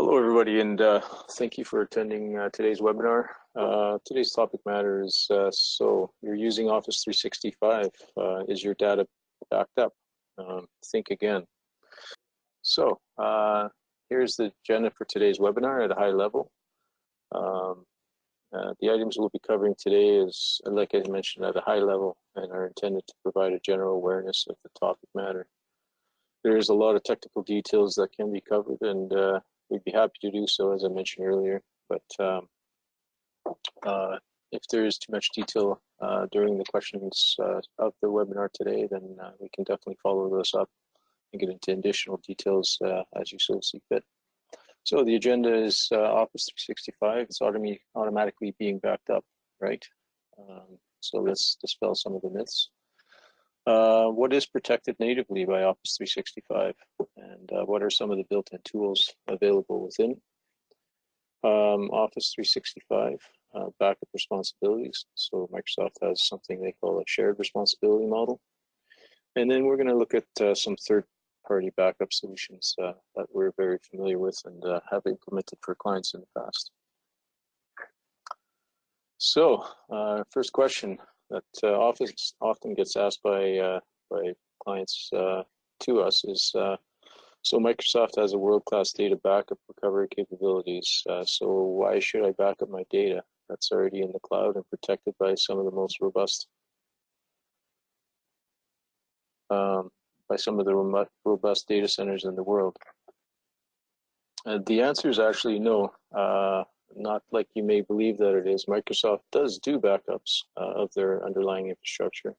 Hello, everybody, and thank you for attending today's webinar. Today's topic matter is, so you're using Office 365. Is your data backed up? Think again. So here's the agenda for today's webinar at a high level. The items we'll be covering today is, like I mentioned, at a high level and are intended to provide a general awareness of the topic matter. There's a lot of technical details that can be covered, and we'd be happy to do so, as I mentioned earlier. But if there is too much detail during the questions of the webinar today, then we can definitely follow those up and get into additional details as you so see fit. So the agenda is Office 365. It's automatically being backed up, right? So let's dispel some of the myths. What is protected natively by Office 365, and what are some of the built-in tools available within Office 365 backup responsibilities? So Microsoft has something they call a shared responsibility model. And then we're going to look at some third-party backup solutions that we're very familiar with and have implemented for clients in the past. So first question that often gets asked by clients to us is, so Microsoft has a world-class data backup recovery capabilities, so why should I back up my data that's already in the cloud and protected by some of the most robust data centers in the world? The answer is actually no. Not like you may believe that it is. Microsoft does do backups of their underlying infrastructure,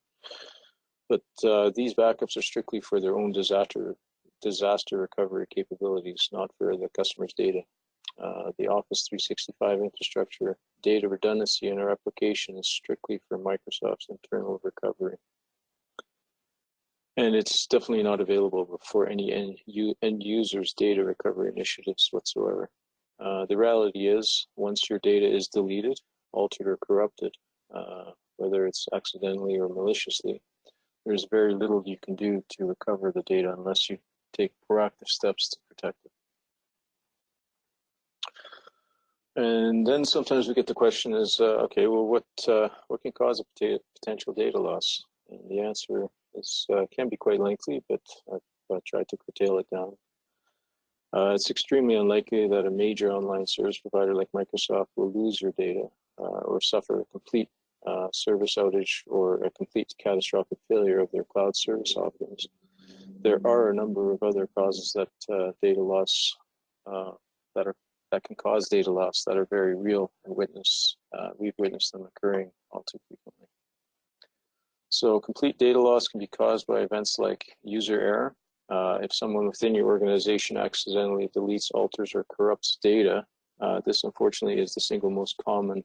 but these backups are strictly for their own disaster recovery capabilities, not for the customer's data. The Office 365 infrastructure data redundancy in our application is strictly for Microsoft's internal recovery. And it's definitely not available for any end user's data recovery initiatives whatsoever. The reality is, once your data is deleted, altered, or corrupted, whether it's accidentally or maliciously, there's very little you can do to recover the data unless you take proactive steps to protect it. And then sometimes we get the question is, okay, well, what can cause a potential data loss? And the answer is can be quite lengthy, but I've tried to curtail it down. It's extremely unlikely that a major online service provider like Microsoft will lose your data or suffer a complete service outage or a complete catastrophic failure of their cloud service offerings. There are a number of other causes that data loss that can cause data loss that are very real and we've witnessed them occurring all too frequently. So complete data loss can be caused by events like user error. If someone within your organization accidentally deletes, alters, or corrupts data, this unfortunately is the single most common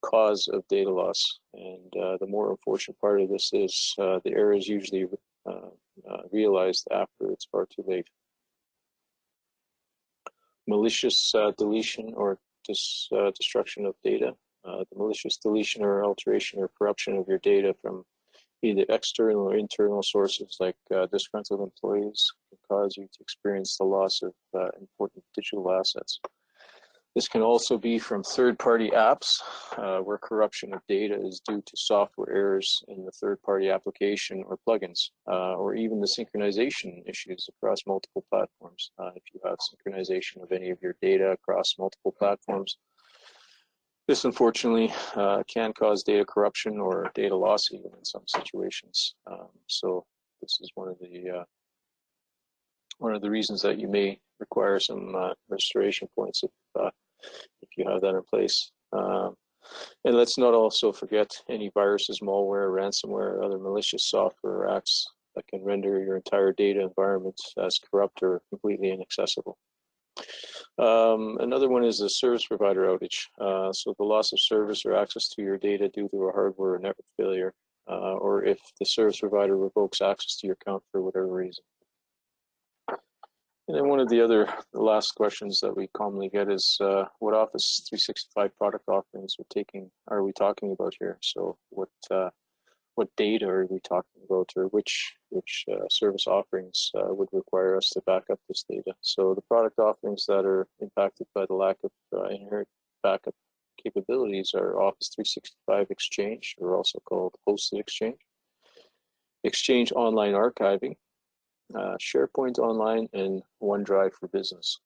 cause of data loss. And the more unfortunate part of this is the error is usually realized after it's far too late. Malicious deletion or destruction of data. The malicious deletion or alteration or corruption of your data from either external or internal sources like disgruntled employees can cause you to experience the loss of important digital assets. This can also be from third-party apps where corruption of data is due to software errors in the third-party application or plugins, or even the synchronization issues across multiple platforms. If you have synchronization of any of your data across multiple platforms, this unfortunately can cause data corruption or data loss even in some situations. So this is one of the reasons that you may require some restoration points if you have that in place. And let's not also forget any viruses, malware, ransomware, or other malicious software or acts that can render your entire data environment as corrupt or completely inaccessible. Another one is a service provider outage. So the loss of service or access to your data due to a hardware or network failure, or if the service provider revokes access to your account for whatever reason. And then one of the last questions that we commonly get is what Office 365 product offerings are we talking about here? So what what data are we talking about, or which service offerings would require us to back up this data. So the product offerings that are impacted by the lack of inherent backup capabilities are Office 365 Exchange, or also called Hosted Exchange, Exchange Online Archiving, SharePoint Online, and OneDrive for Business.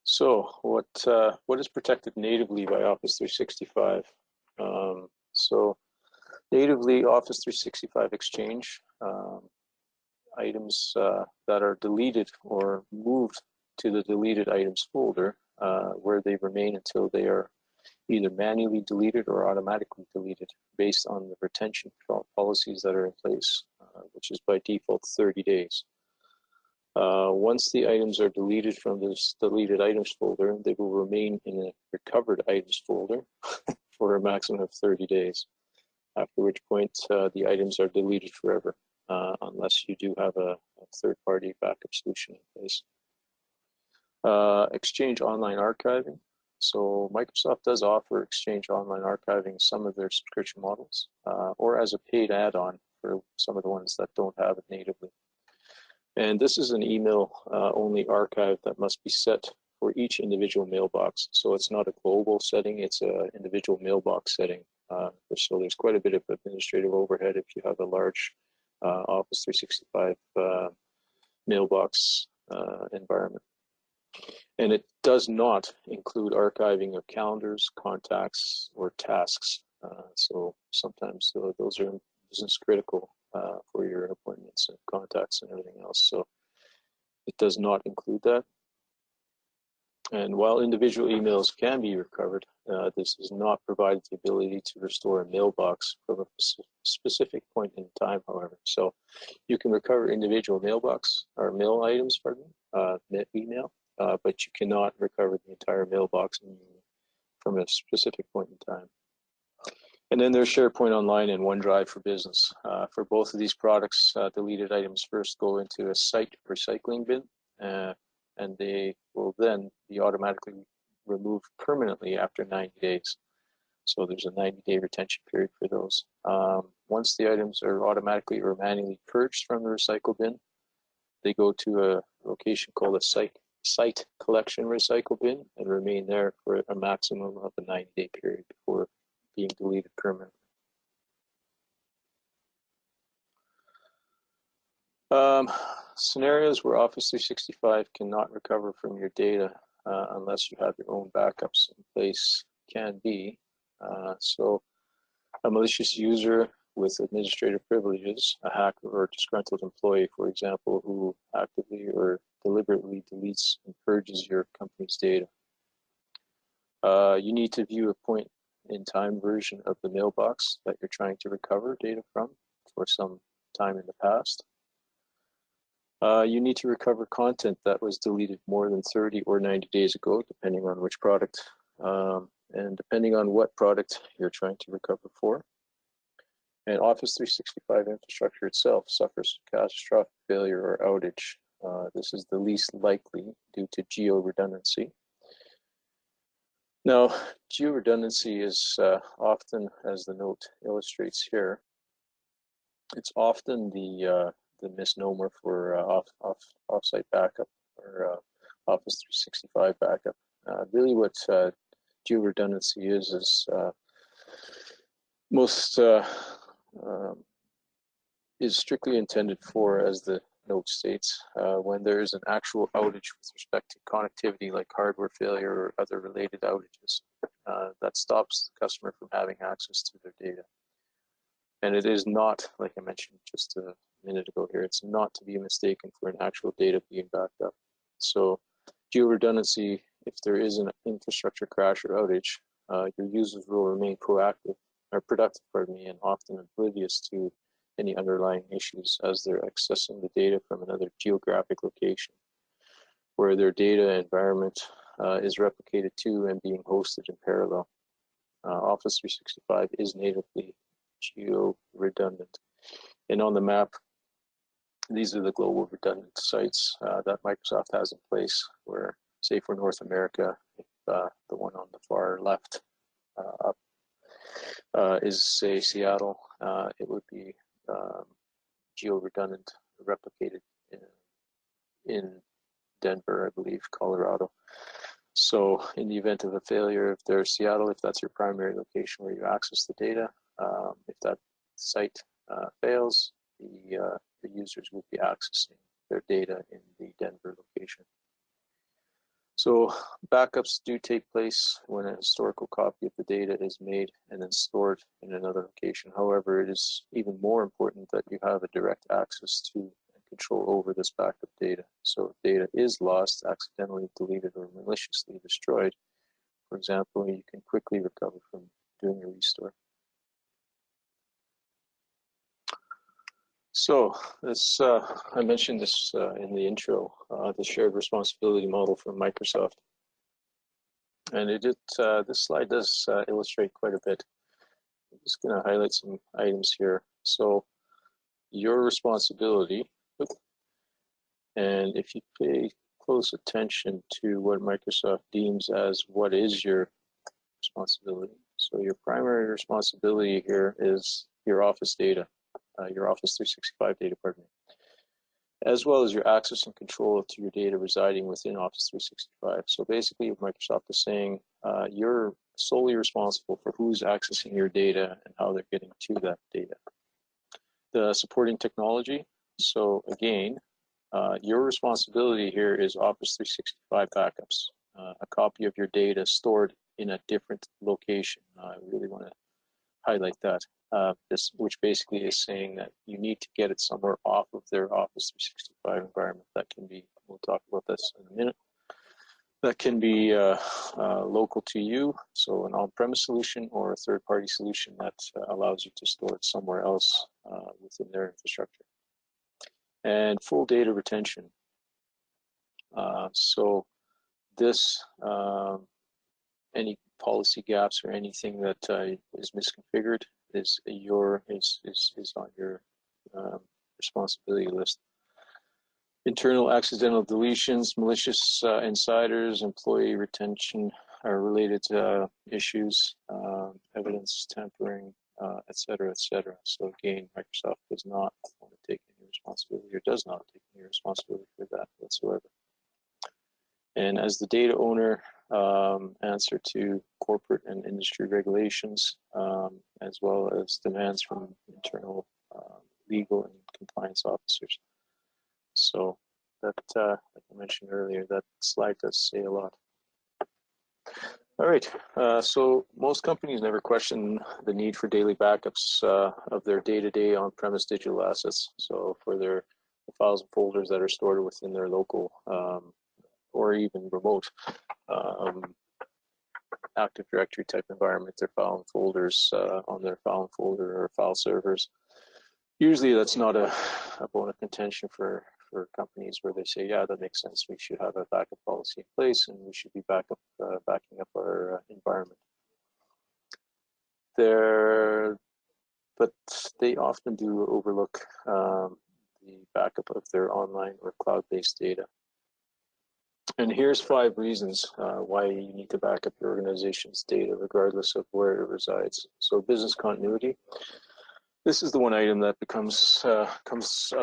So what is protected natively by Office 365? So natively, Office 365 Exchange items that are deleted or moved to the deleted items folder, where they remain until they are either manually deleted or automatically deleted based on the retention policies that are in place, which is by default 30 days. Once the items are deleted from this deleted items folder, they will remain in a recovered items folder for a maximum of 30 days, after which point the items are deleted forever, unless you do have a third-party backup solution in place. Exchange Online Archiving. So Microsoft does offer Exchange Online Archiving some of their subscription models, or as a paid add-on for some of the ones that don't have it natively. And this is an email only archive that must be set for each individual mailbox. So it's not a global setting, it's an individual mailbox setting. So there's quite a bit of administrative overhead if you have a large Office 365 mailbox environment. And it does not include archiving of calendars, contacts, or tasks. So sometimes those are business critical for your appointments and contacts and everything else. So it does not include that. And while individual emails can be recovered, this does not provide the ability to restore a mailbox from a specific point in time, however. So you can recover individual mailbox or mail items, email, but you cannot recover the entire mailbox from a specific point in time. And then there's SharePoint Online and OneDrive for Business. For both of these products, deleted items first go into a site recycling bin, and they will then be automatically removed permanently after 90 days. So there's a 90-day retention period for those. Once the items are automatically or manually purged from the recycle bin, they go to a location called a site collection recycle bin and remain there for a maximum of a 90-day period before being deleted permanently. Scenarios where Office 365 cannot recover from your data unless you have your own backups in place can be. So a malicious user with administrative privileges, a hacker or disgruntled employee, for example, who actively or deliberately deletes and purges your company's data. You need to view a point in time version of the mailbox that you're trying to recover data from for some time in the past. You need to recover content that was deleted more than 30 or 90 days ago, depending on which product, and depending on what product you're trying to recover for. And Office 365 infrastructure itself suffers catastrophic failure or outage. This is the least likely due to geo-redundancy. Now, geo-redundancy is often, as the note illustrates here, it's often the misnomer for offsite backup or Office 365 backup. Really what geo-redundancy is is strictly intended for, as the note states, when there is an actual outage with respect to connectivity like hardware failure or other related outages that stops the customer from having access to their data. And it is not, like I mentioned just a minute ago here, it's not to be mistaken for an actual data being backed up. So geo-redundancy, if there is an infrastructure crash or outage, your users will remain productive, and often oblivious to any underlying issues as they're accessing the data from another geographic location where their data environment is replicated to and being hosted in parallel. Office 365 is natively geo-redundant. And on the map, these are the global redundant sites that Microsoft has in place, where, say for North America, the one on the far left up, is, say, Seattle, it would be geo-redundant, replicated in Denver, I believe, Colorado. So in the event of a failure, if there's Seattle, if that's your primary location where you access the data, if that site fails, the users would be accessing their data in the Denver location. So backups do take place when a historical copy of the data is made and then stored in another location. However, it is even more important that you have a direct access to and control over this backup data. So if data is lost, accidentally deleted, or maliciously destroyed, for example, you can quickly recover from doing a restore. So this, I mentioned this in the intro, the shared responsibility model from Microsoft. And this slide does illustrate quite a bit. I'm just going to highlight some items here. So your responsibility, and if you pay close attention to what Microsoft deems as what is your responsibility. So your primary responsibility here is your Office data. Your Office 365 data, pardon me, as well as your access and control to your data residing within Office 365. So basically, Microsoft is saying you're solely responsible for who's accessing your data and how they're getting to that data. The supporting technology. So again, your responsibility here is Office 365 backups, a copy of your data stored in a different location. I really want to highlight that. Which basically is saying that you need to get it somewhere off of their Office 365 environment. That can be, we'll talk about this in a minute, that can be local to you, so an on-premise solution or a third-party solution that allows you to store it somewhere else within their infrastructure. And full data retention. So this, any policy gaps or anything that is misconfigured is on your responsibility list. Internal accidental deletions, malicious insiders, employee retention are related issues, evidence tampering, et cetera, et cetera. So again, Microsoft does not want to take any responsibility, or does not take any responsibility for that whatsoever. And as the data owner, answer to corporate and industry regulations, as well as demands from internal legal and compliance officers. So that, like I mentioned earlier, that slide does say a lot. All right, so most companies never question the need for daily backups of their day-to-day on-premise digital assets. So for the files and folders that are stored within their local or even remote Active Directory type environment, their file and folders on their file and folder or file servers. Usually that's not a bone of contention for companies where they say, yeah, that makes sense. We should have a backup policy in place and we should be backing up our environment. But they often do overlook the backup of their online or cloud-based data. And here's 5 reasons why you need to back up your organization's data, regardless of where it resides. So business continuity. This is the one item that comes to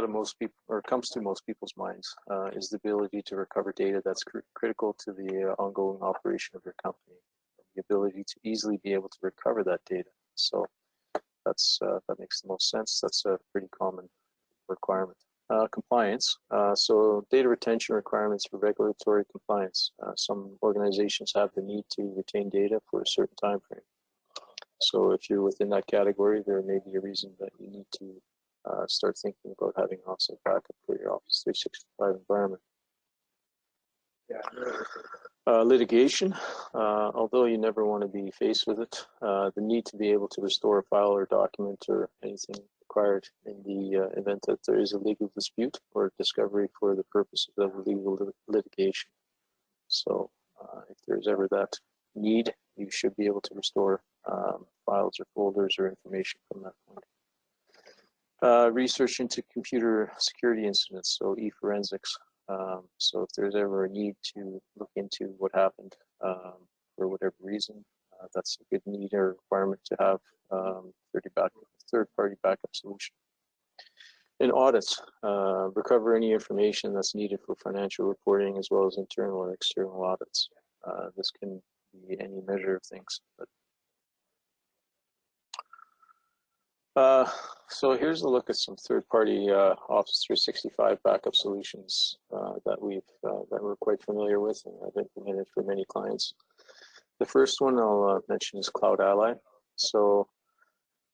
most people's minds, is the ability to recover data that's critical to the ongoing operation of your company. The ability to easily be able to recover that data. So that makes the most sense. That's a pretty common requirement. Compliance. So data retention requirements for regulatory compliance. Some organizations have the need to retain data for a certain time frame. So if you're within that category, there may be a reason that you need to start thinking about having an offsite backup for your Office 365 environment. Litigation, although you never want to be faced with it, the need to be able to restore a file or document or anything required in the event that there is a legal dispute or discovery for the purpose of legal litigation. So if there's ever that need, you should be able to restore files or folders or information from that point. Research into computer security incidents, so e-forensics. So if there's ever a need to look into what happened for whatever reason, That's a good need or requirement to have third-party backup solution. And audits, recover any information that's needed for financial reporting as well as internal or external audits. This can be any measure of things. So here's a look at some third-party Office 365 backup solutions that we're quite familiar with and have implemented for many clients. The first one I'll mention is Cloud Ally. So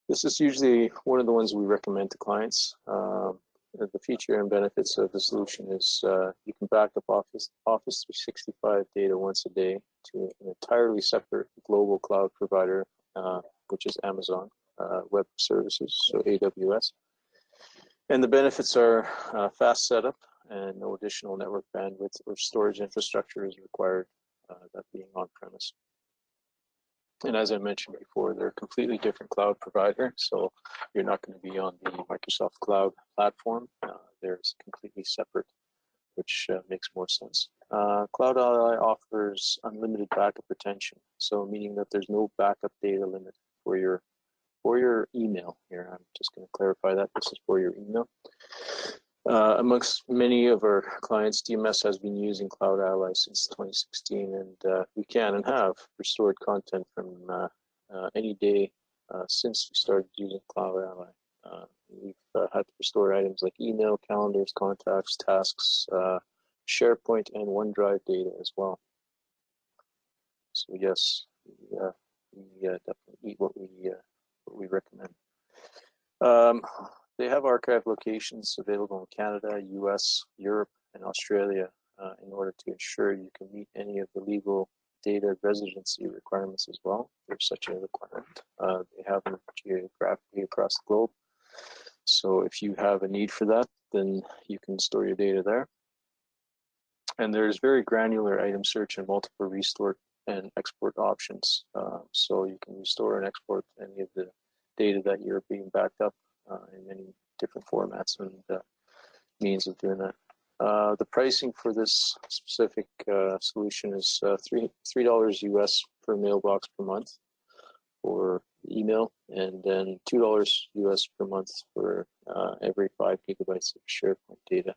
this is usually one of the ones we recommend to clients. The feature and benefits of the solution is you can back up Office 365 data once a day to an entirely separate global cloud provider, which is Amazon Web Services, so AWS. And the benefits are fast setup and no additional network bandwidth or storage infrastructure is required, that being on-premise. And as I mentioned before, they're a completely different cloud provider, so you're not going to be on the Microsoft Cloud platform. They're completely separate, which makes more sense. Cloud Ally offers unlimited backup retention, so meaning that there's no backup data limit for your email here. I'm just going to clarify that this is for your email. Amongst many of our clients, DMS has been using Cloud Ally since 2016, and we can and have restored content from any day since we started using Cloud Ally. We've had to restore items like email, calendars, contacts, tasks, SharePoint, and OneDrive data as well. So yes, we definitely eat what we recommend. They have archive locations available in Canada, US, Europe, and Australia in order to ensure you can meet any of the legal data residency requirements as well. There's such a requirement. They have them geographically across the globe. So if you have a need for that, then you can store your data there. And there's very granular item search and multiple restore and export options. So you can restore and export any of the data that you're being backed up in many different formats and means of doing that. The pricing for this specific solution is $3 US per mailbox per month for email, and then $2 US per month for every 5 gigabytes of SharePoint data.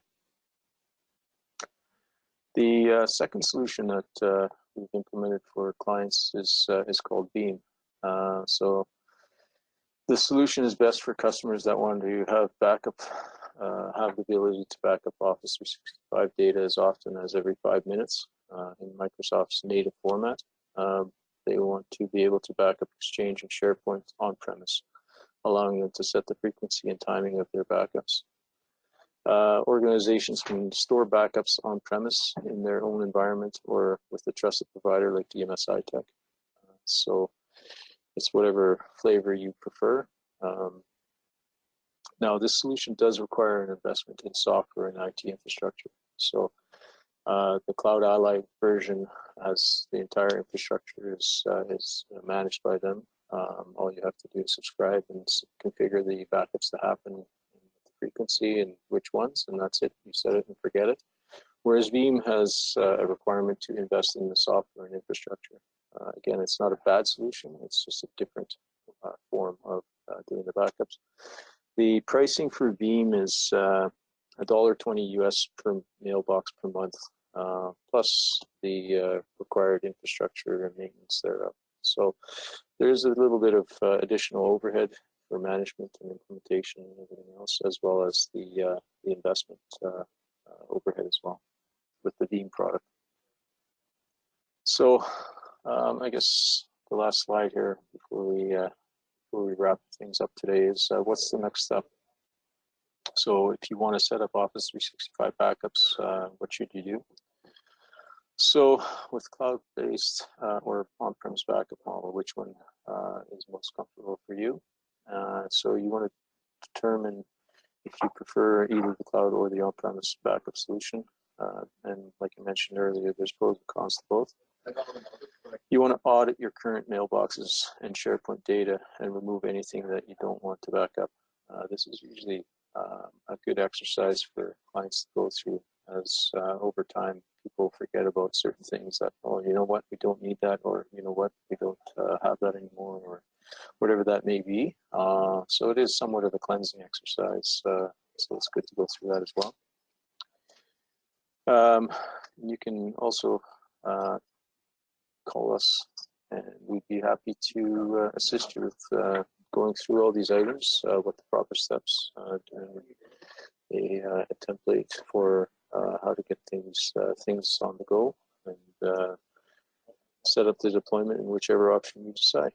The second solution that we've implemented for clients is called Beam. So the solution is best for customers that want to have backup, have the ability to back up Office 365 data as often as every 5 minutes in Microsoft's native format. They want to be able to back up Exchange and SharePoint on-premise, allowing them to set the frequency and timing of their backups. Organizations can store backups on-premise in their own environment or with a trusted provider like DMS iTech. So it's whatever flavor you prefer. Now, this solution does require an investment in software and IT infrastructure. So the Cloud Ally version, as the entire infrastructure is managed by them. All you have to do is subscribe and configure the backups to happen, the frequency and which ones, and that's it. You set it and forget it. Whereas Veeam has a requirement to invest in the software and infrastructure. Again, it's not a bad solution. It's just a different form of doing the backups. The pricing for Veeam is $1.20 US per mailbox per month, plus the required infrastructure and maintenance thereof. So there's a little bit of additional overhead for management and implementation and everything else, as well as the investment overhead as well with the Veeam product. So I guess the last slide here before we wrap things up today is what's the next step? So if you want to set up Office 365 backups, what should you do? So with cloud-based or on-premise backup model, which one is most comfortable for you? So you want to determine if you prefer either the cloud or the on-premise backup solution. And like I mentioned earlier, there's pros and cons to both. You want to audit your current mailboxes and SharePoint data and remove anything that you don't want to back up. This is usually a good exercise for clients to go through as over time people forget about certain things that, oh, you know what, we don't need that, or you know what, we don't have that anymore, or whatever that may be. So it is somewhat of a cleansing exercise. So it's good to go through that as well. You can also call us, and we'd be happy to assist you with going through all these items, what the proper steps, doing a template for how to get things on the go, and set up the deployment in whichever option you decide.